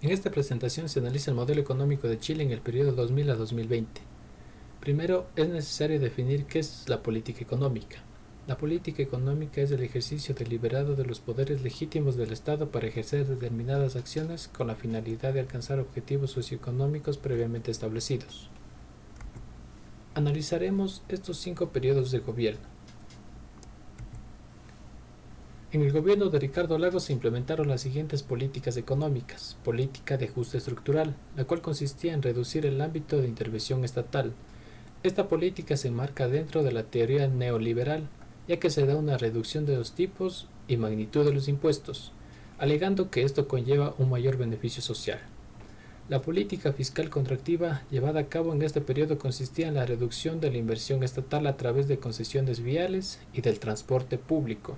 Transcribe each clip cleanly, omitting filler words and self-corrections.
En esta presentación se analiza el modelo económico de Chile en el periodo 2000 a 2020. Primero, es necesario definir qué es la política económica. La política económica es el ejercicio deliberado de los poderes legítimos del Estado para ejercer determinadas acciones con la finalidad de alcanzar objetivos socioeconómicos previamente establecidos. Analizaremos estos 5 periodos de gobierno. En el gobierno de Ricardo Lagos se implementaron las siguientes políticas económicas. Política de ajuste estructural, la cual consistía en reducir el ámbito de intervención estatal. Esta política se enmarca dentro de la teoría neoliberal, ya que se da una reducción de los tipos y magnitud de los impuestos, alegando que esto conlleva un mayor beneficio social. La política fiscal contractiva llevada a cabo en este periodo consistía en la reducción de la inversión estatal a través de concesiones viales y del transporte público.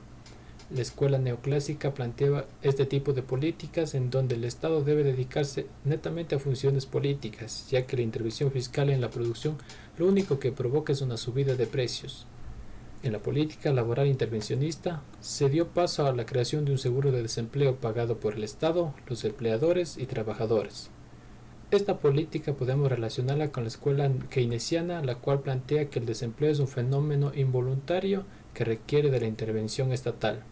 La escuela neoclásica planteaba este tipo de políticas en donde el Estado debe dedicarse netamente a funciones políticas, ya que la intervención fiscal en la producción lo único que provoca es una subida de precios. En la política laboral intervencionista se dio paso a la creación de un seguro de desempleo pagado por el Estado, los empleadores y trabajadores. Esta política podemos relacionarla con la escuela keynesiana, la cual plantea que el desempleo es un fenómeno involuntario que requiere de la intervención estatal.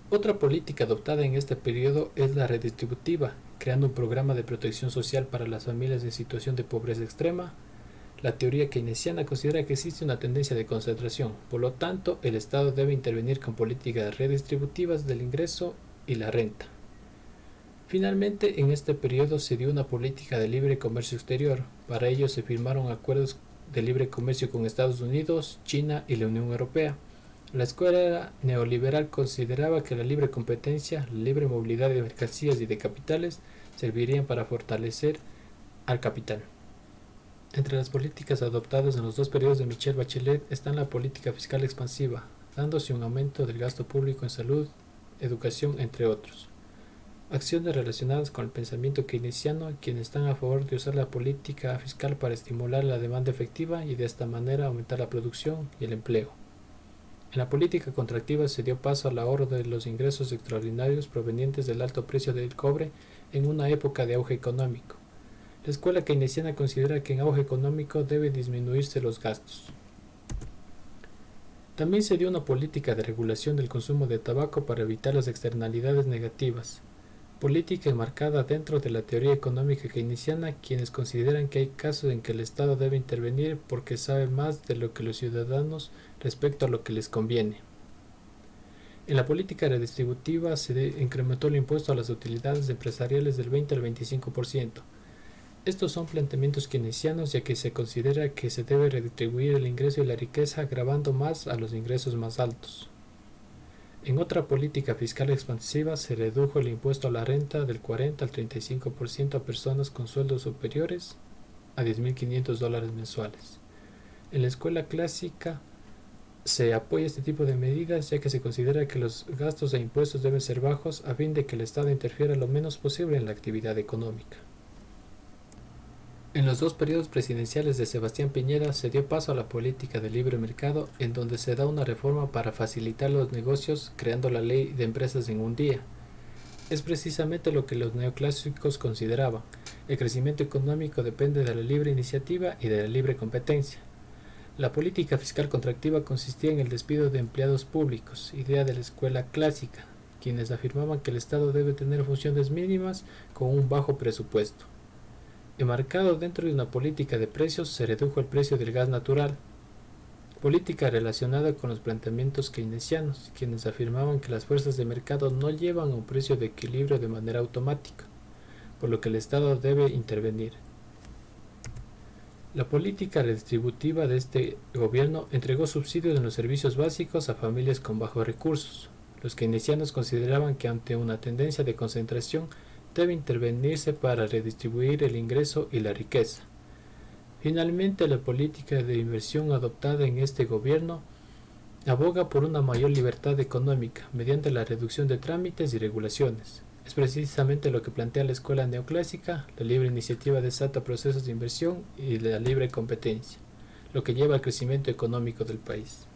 Otra política adoptada en este periodo es la redistributiva, creando un programa de protección social para las familias en situación de pobreza extrema. La teoría keynesiana considera que existe una tendencia de concentración, por lo tanto, el Estado debe intervenir con políticas redistributivas del ingreso y la renta. Finalmente, en este periodo se dio una política de libre comercio exterior. Para ello se firmaron acuerdos de libre comercio con Estados Unidos, China y la Unión Europea. La escuela neoliberal consideraba que la libre competencia, la libre movilidad de mercancías y de capitales servirían para fortalecer al capital. Entre las políticas adoptadas en los 2 periodos de Michelle Bachelet están la política fiscal expansiva, dándose un aumento del gasto público en salud, educación, entre otros. Acciones relacionadas con el pensamiento keynesiano, quienes están a favor de usar la política fiscal para estimular la demanda efectiva y de esta manera aumentar la producción y el empleo. En la política contractiva se dio paso al ahorro de los ingresos extraordinarios provenientes del alto precio del cobre en una época de auge económico. La escuela keynesiana considera que en auge económico deben disminuirse los gastos. También se dio una política de regulación del consumo de tabaco para evitar las externalidades negativas. Política enmarcada dentro de la teoría económica keynesiana, quienes consideran que hay casos en que el Estado debe intervenir porque sabe más de lo que los ciudadanos respecto a lo que les conviene. En la política redistributiva se incrementó el impuesto a las utilidades empresariales del 20 al 25%. Estos son planteamientos keynesianos, ya que se considera que se debe redistribuir el ingreso y la riqueza gravando más a los ingresos más altos. En otra política fiscal expansiva se redujo el impuesto a la renta del 40 al 35% a personas con sueldos superiores a $10.500 mensuales. En la escuela clásica se apoya este tipo de medidas, ya que se considera que los gastos e impuestos deben ser bajos a fin de que el Estado interfiera lo menos posible en la actividad económica. En los 2 periodos presidenciales de Sebastián Piñera se dio paso a la política de libre mercado, en donde se da una reforma para facilitar los negocios creando la ley de empresas en un día. Es precisamente lo que los neoclásicos consideraban. El crecimiento económico depende de la libre iniciativa y de la libre competencia. La política fiscal contractiva consistía en el despido de empleados públicos, idea de la escuela clásica, quienes afirmaban que el Estado debe tener funciones mínimas con un bajo presupuesto. Enmarcado dentro de una política de precios, se redujo el precio del gas natural. Política relacionada con los planteamientos keynesianos, quienes afirmaban que las fuerzas de mercado no llevan a un precio de equilibrio de manera automática, por lo que el Estado debe intervenir. La política redistributiva de este gobierno entregó subsidios en los servicios básicos a familias con bajos recursos. Los keynesianos consideraban que ante una tendencia de concentración debe intervenirse para redistribuir el ingreso y la riqueza. Finalmente, la política de inversión adoptada en este gobierno aboga por una mayor libertad económica mediante la reducción de trámites y regulaciones. Es precisamente lo que plantea la escuela neoclásica. La libre iniciativa desata procesos de inversión y la libre competencia, lo que lleva al crecimiento económico del país.